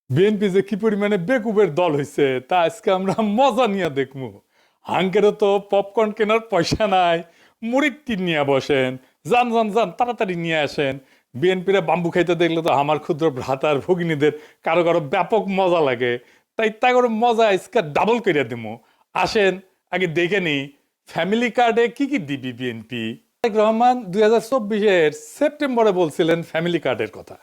BNP যে কি পরিমাণে বেকুবের দল হয়েছে তা আজকে আমরা মজা নিয়ে দেখবো। হাঙ্কেরও তো পপকর্ন কেনার পয়সা নাই, মুড়ির টিন নিয়ে বসেন, যান যান যান তাড়াতাড়ি নিয়ে আসেন। বিএনপিরা বাম্বু খাইতে দেখলে তো আমার ক্ষুদ্র ভ্রাতার ভগিনীদের কারো কারো ব্যাপক মজা লাগে। তাই করে মজা আজকে ডাবল করে দিমু। আসেন আগে দেখে নি ফ্যামিলি কার্ডে কি কি দিবি বিএনপি। তারেক রহমান 2024-এর সেপ্টেম্বরে বলছিলেন ফ্যামিলি কার্ডের কথা।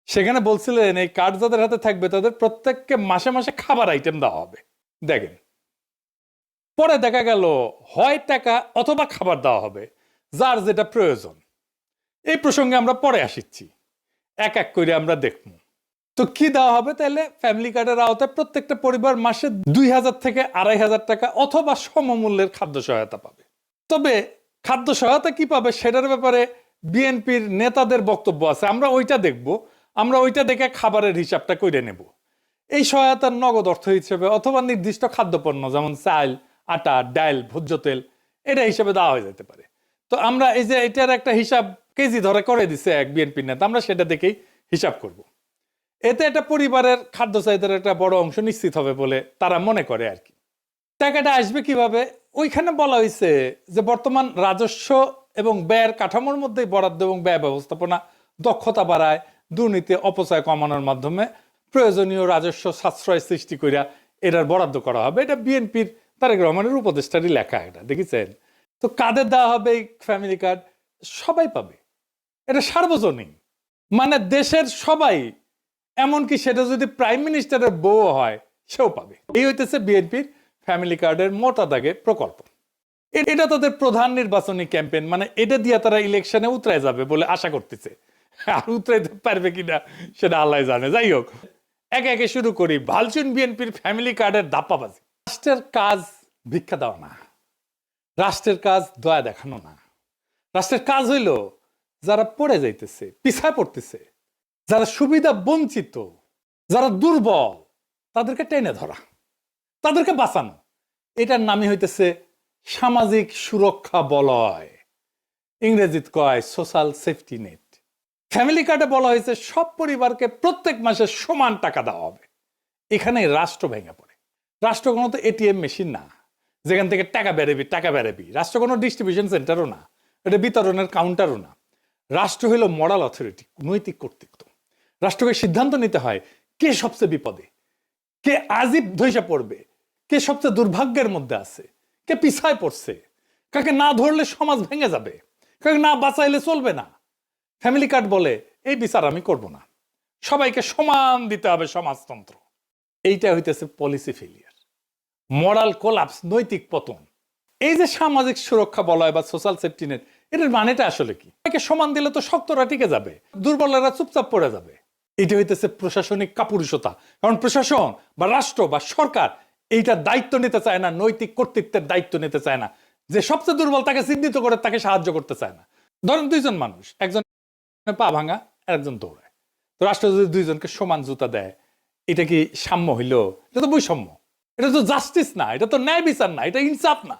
সেখানে বলছিলেন এই কার্ড যাদের হাতে থাকবে তাদের প্রত্যেককে মাসে মাসে খাবার আইটেম দেওয়া হবে। দেখেন, পরে দেখা গেল হয় টাকা অথবা খাবার দেওয়া হবে, যার যেটা প্রয়োজন। এই প্রসঙ্গে আমরা পরে আসিচ্ছি, এক এক করে আমরা দেখব। তো কি দেওয়া হবে তাহলে? ফ্যামিলি কার্ডের আওতায় প্রত্যেকটা পরিবার মাসে 2000 থেকে 2500 টাকা অথবা সমমূল্যের খাদ্য সহায়তা পাবে। তবে খাদ্য সহায়তা কি পাবে সেটার ব্যাপারে বিএনপির নেতাদের বক্তব্য আছে, আমরা ওইটা দেখব। আমরা ওইটা দেখে খাবারের হিসাবটা করে নেব। এই সহায়তার নগদ অর্থ হিসেবে অথবা নির্দিষ্ট খাদ্যপণ্য যেমন চাল, আটা, ডাল, ভোজ্য তেল, এটা হিসেবে দেওয়া হয়ে যেতে পারে। তো আমরা এই যে এটার একটা হিসাব কেজি ধরে করে দিছে এক বিএনপির নেতা, আমরা সেটা দেখেই হিসাব করব। এতে একটা পরিবারের খাদ্য চাহিদার একটা বড় অংশ নিশ্চিত হবে বলে তারা মনে করে আর কি। টাকাটা আসবে কিভাবে? ওইখানে বলা হয়েছে যে বর্তমান রাজস্ব এবং ব্যয়ের কাঠামোর মধ্যেই বরাদ্দ এবং ব্যয় ব্যবস্থাপনা দক্ষতা বাড়ায়, দুর্নীতি অপচয় কমানোর মাধ্যমে প্রয়োজনীয় রাজস্ব সাশ্রয় সৃষ্টি করিয়া এটার বরাদ্দ করা হবে। এটা বিএনপির তারেক রহমানের উপদেষ্টারই লেখা, এটা দেখেছেন। তো কাদের দেওয়া হবে এই ফ্যামিলি কার্ড? সবাই পাবে, এটা সার্বজনীন, মানে দেশের সবাই, এমনকি সেটা যদি প্রাইম মিনিস্টারের বউ হয় সেও পাবে। এই হইতেছে বিএনপির ফ্যামিলি কার্ডের মোটা দাগে প্রকল্প। এটা তাদের প্রধান নির্বাচনী ক্যাম্পেইন, মানে এটা দিয়ে তারা ইলেকশনে উতরায় যাবে বলে আশা করতেছে। আর উতরাইতে পারবে কিনা সেটা আল্লাহ জানে। যাই হোক, একে একে শুরু করি। ভালচুন বিএনপির ফ্যামিলি কার্ডের ধাপ্পাবাজি। রাষ্ট্রের কাজ ভিক্ষা দেওয়া না, রাষ্ট্রের কাজ দয়া দেখানো না। রাষ্ট্রের কাজ হইল যারা পড়ে যাইতেছে, পিছায় পড়তেছে, যারা সুবিধা বঞ্চিত, যারা দুর্বল, তাদেরকে টেনে ধরা, তাদেরকে বাঁচানো। এটার নামই হইতেছে সামাজিক সুরক্ষা বলয়, ইংরেজিতে কয় সোশ্যাল সেফটি নেট। ফ্যামিলি কার্ডে বলা হয়েছে সব পরিবারকে প্রত্যেক মাসে সমান টাকা দেওয়া হবে। এখানে রাষ্ট্র ভেঙে পড়ে। রাষ্ট্র কোনো তো এটিএম মেশিন না যেখান থেকে টাকা বেড়াবি। রাষ্ট্র কোনো ডিস্ট্রিবিউশন সেন্টারও না, এটা বিতরণের কাউন্টারও না। রাষ্ট্র হইল মরাল অথরিটি, নৈতিক কর্তৃত্ব। রাষ্ট্রকে সিদ্ধান্ত নিতে হয় কে সবচেয়ে বিপদে, কে আজিব ধৈসা পড়বে, কে সবচেয়ে দুর্ভাগ্যের মধ্যে আছে, কে পিছায় পড়ছে, কাকে না ধরলে সমাজ ভেঙে যাবে, কাকে না বাঁচাইলে চলবে না। ফ্যামিলি কার্ড বলে এই বিচার আমি করব না, সবাইকে সমান দিতে হবে সমাজতন্ত্র। এইটা হইতেছে পলিসি ফেলিয়ার, মরাল কোলাপস, নৈতিক পতন। এই যে সামাজিক সুরক্ষা বলয় বা সোশ্যাল সেফটি নেট, এটার মানেটা আসলে কি? সবাইকে সমান দিলে তো শক্তরা টিকে যাবে, দুর্বলেরা চুপচাপ পড়ে যাবে। এটা হইতেছে প্রশাসনিক কাপুরুষতা। কারণ প্রশাসন বা রাষ্ট্র বা সরকার এইটা দায়িত্ব নিতে চায় না, নৈতিক কর্তৃত্বের দায়িত্ব নিতে চায় না। যে সবচেয়ে দুর্বল তাকে চিহ্নিত করে তাকে সাহায্য করতে চায় না। ধরেন দুইজন মানুষ, একজন পা ভাঙা আর একজন দৌড়ায়, তো রাষ্ট্র যদি দুইজনকে সমান জুতা দেয়, এটা কি সাম্য হইল? এটা তো বৈষম্য, এটা তো জাস্টিস না, এটা তো ন্যায় বিচার না, এটা ইনসাফ না।